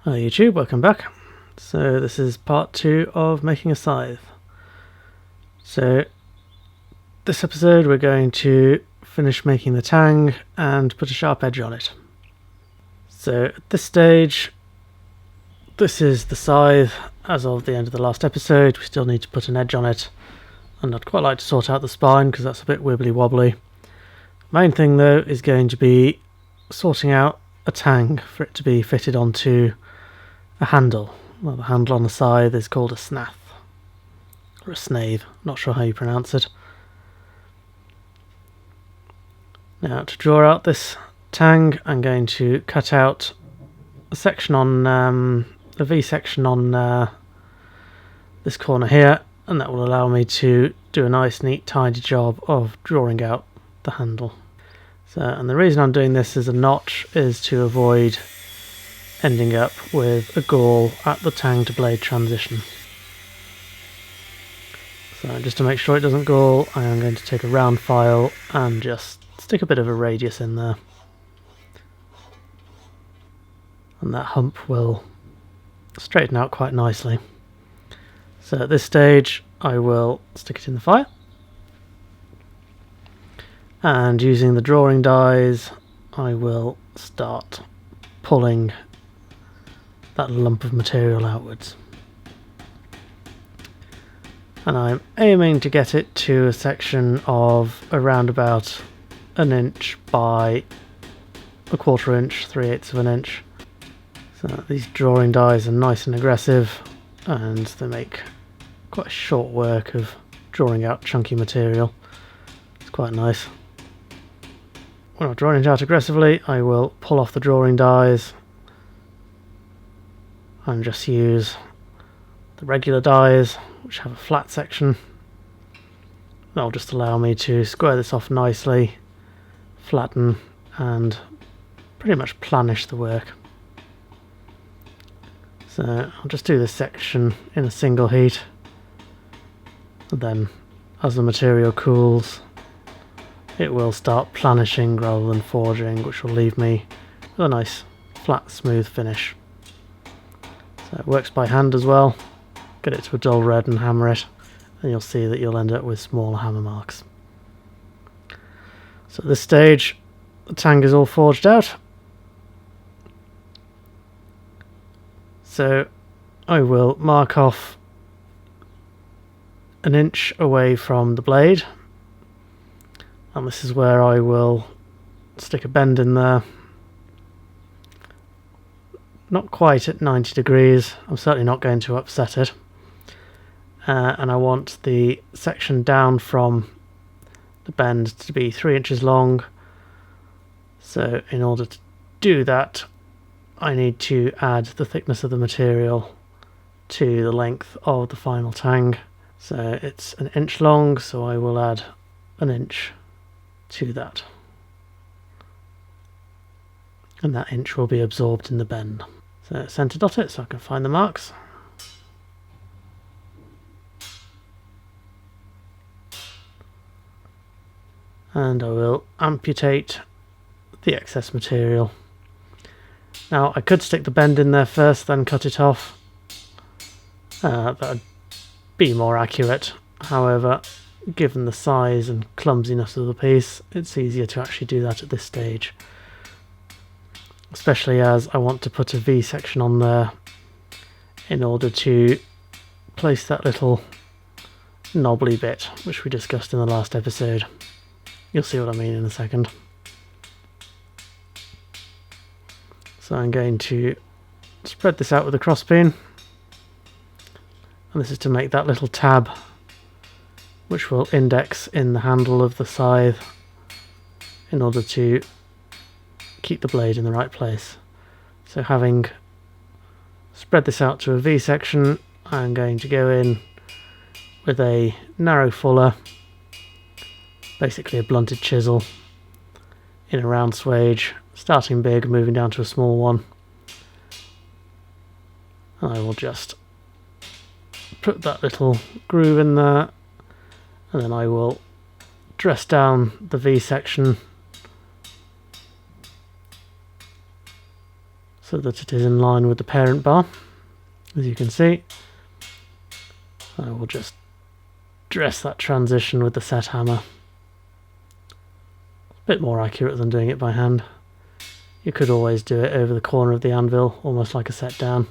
Hi YouTube, welcome back. So this is part 2 of making a scythe. So this episode we're going to finish making the tang and put a sharp edge on it. So at this stage, this is the scythe as of the end of the last episode. We still need to put an edge on it, and I'd quite like to sort out the spine because that's a bit wibbly wobbly. Main thing though is going to be sorting out a tang for it to be fitted onto a handle. Well, the handle on the scythe is called a scythe, or a snave, not sure how you pronounce it. Now to draw out this tang, I'm going to cut out a section on a V section on this corner here, and that will allow me to do a nice neat tidy job of drawing out the handle. So, and the reason I'm doing this as a notch is to avoid ending up with a gall at the tang to blade transition. So just to make sure it doesn't gall, I am going to take a round file and just stick a bit of a radius in there, and that hump will straighten out quite nicely. So at this stage I will stick it in the fire, and using the drawing dies I will start pulling that lump of material outwards, and I'm aiming to get it to a section of around about 1 inch by 1/4 inch, 3/8 of an inch. So these drawing dies are nice and aggressive, and they make quite short work of drawing out chunky material. It's quite nice. When I'm drawing it out aggressively, I will pull off the drawing dies and just use the regular dies, which have a flat section. That'll just allow me to square this off nicely, flatten, and pretty much planish the work. So I'll just do this section in a single heat, and then as the material cools it will start planishing rather than forging, which will leave me with a nice flat smooth finish. So it works by hand as well. Get it to a dull red and hammer it, and you'll see that you'll end up with smaller hammer marks. So at this stage the tang is all forged out. So I will mark off 1 inch away from the blade, and this is where I will stick a bend in there. Not quite at 90 degrees, I'm certainly not going to upset it. And I want the section down from the bend to be 3 inches long. So in order to do that, I need to add the thickness of the material to the length of the final tang. So it's 1 inch long, so I will add 1 inch to that. And that inch will be absorbed in the bend. So centre dot it so I can find the marks. And I will amputate the excess material. Now I could stick the bend in there first, then cut it off. That would be more accurate. However, given the size and clumsiness of the piece, it's easier to actually do that at this stage. Especially as I want to put a V section on there in order to place that little knobbly bit which we discussed in the last episode. You'll see what I mean in a second. So I'm going to spread this out with a crossbeam, and this is to make that little tab which will index in the handle of the scythe in order to keep the blade in the right place. So having spread this out to a V section, I'm going to go in with a narrow fuller, basically a blunted chisel, in a round swage, starting big, moving down to a small one. And I will just put that little groove in there, and then I will dress down the V section so that it is in line with the parent bar. As you can see, I will just dress that transition with the set hammer. A bit more accurate than doing it by hand. You could always do it over the corner of the anvil, almost like a set down.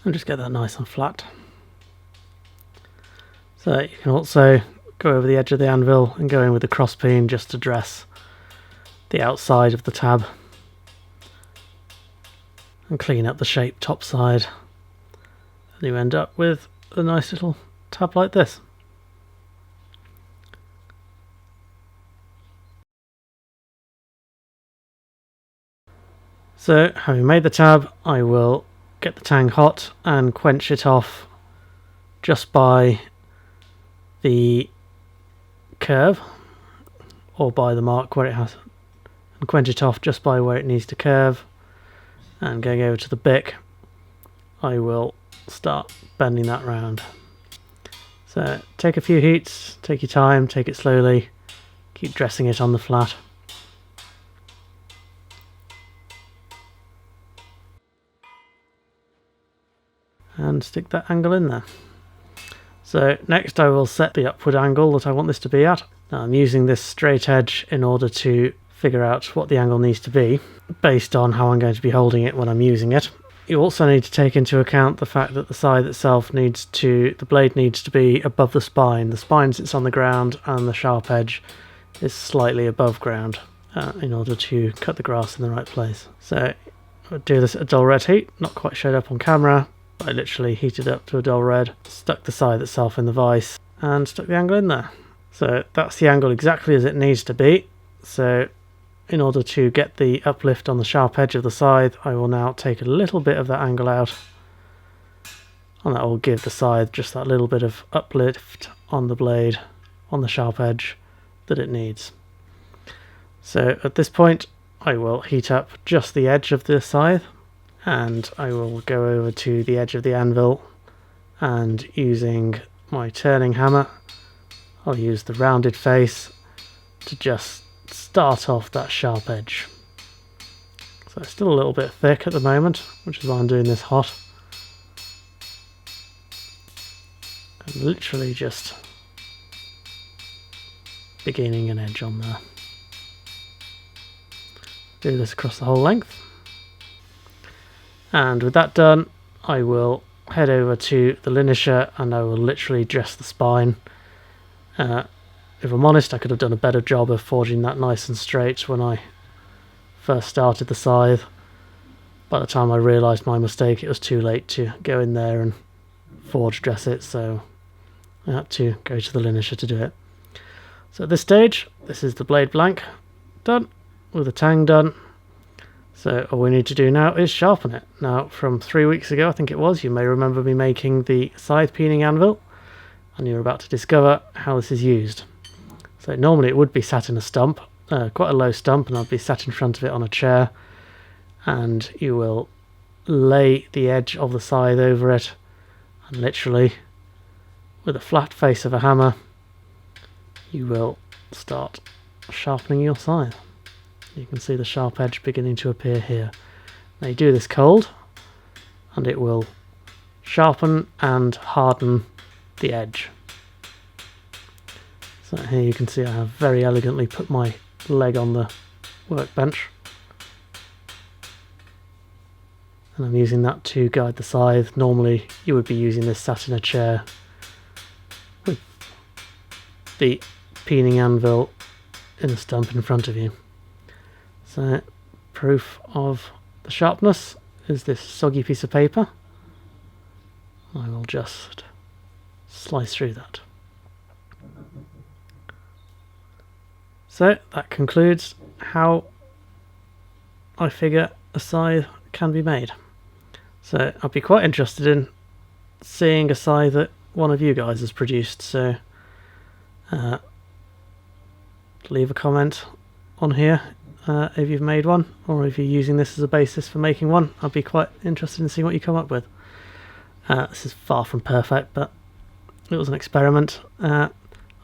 And just get that nice and flat. So you can also go over the edge of the anvil and go in with the cross peen just to dress the outside of the tab and clean up the shape top side, and you end up with a nice little tab like this. So having made the tab, I will get the tang hot and quench it off just by the curve, or by the mark where it has, and quench it off just by where it needs to curve. And going over to the bick, I will start bending that round. So take a few heats, take your time, take it slowly, keep dressing it on the flat. And stick that angle in there. So next I will set the upward angle that I want this to be at. Now I'm using this straight edge in order to figure out what the angle needs to be based on how I'm going to be holding it when I'm using it. You also need to take into account the fact that the scythe itself the blade needs to be above the spine. The spine sits on the ground and the sharp edge is slightly above ground in order to cut the grass in the right place. So I'll do this at a dull red heat, not quite showed up on camera. I literally heated up to a dull red, stuck the scythe itself in the vise and stuck the angle in there. So that's the angle exactly as it needs to be. So in order to get the uplift on the sharp edge of the scythe, I will now take a little bit of that angle out, and that will give the scythe just that little bit of uplift on the blade, on the sharp edge that it needs. So at this point I will heat up just the edge of the scythe, and I will go over to the edge of the anvil, and using my turning hammer I'll use the rounded face to just start off that sharp edge. So it's still a little bit thick at the moment, which is why I'm doing this hot. And literally just beginning an edge on there. Do this across the whole length. And with that done, I will head over to the linisher and I will literally dress the spine. If I'm honest, I could have done a better job of forging that nice and straight when I first started the scythe. By the time I realised my mistake, it was too late to go in there and forge dress it, so I had to go to the linisher to do it. So at this stage, this is the blade blank done, with the tang done. So all we need to do now is sharpen it. Now from 3 weeks ago, I think it was, you may remember me making the scythe peening anvil, and you're about to discover how this is used. So normally it would be sat in a stump, quite a low stump, and I'd be sat in front of it on a chair, and you will lay the edge of the scythe over it, and literally with a flat face of a hammer you will start sharpening your scythe. You can see the sharp edge beginning to appear here. Now you do this cold and it will sharpen and harden the edge. So here you can see I have very elegantly put my leg on the workbench, and I'm using that to guide the scythe. Normally you would be using this sat in a chair with the peening anvil in a stump in front of you. So proof of the sharpness is this soggy piece of paper. I will just slice through that. So that concludes how I figure a scythe can be made. So I'd be quite interested in seeing a scythe that one of you guys has produced, so leave a comment on here if you've made one, or if you're using this as a basis for making one. I'd be quite interested in seeing what you come up with. This is far from perfect, but it was an experiment. I'll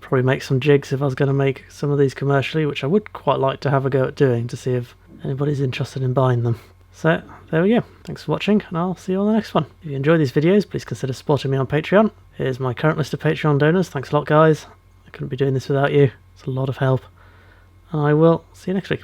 probably make some jigs if I was going to make some of these commercially, which I would quite like to have a go at doing to see if anybody's interested in buying them. So there we go. Thanks for watching, and I'll see you on the next one. If you enjoy these videos, please consider supporting me on Patreon. Here's my current list of Patreon donors. Thanks a lot, guys. I couldn't be doing this without you. It's a lot of help. And I will see you next week.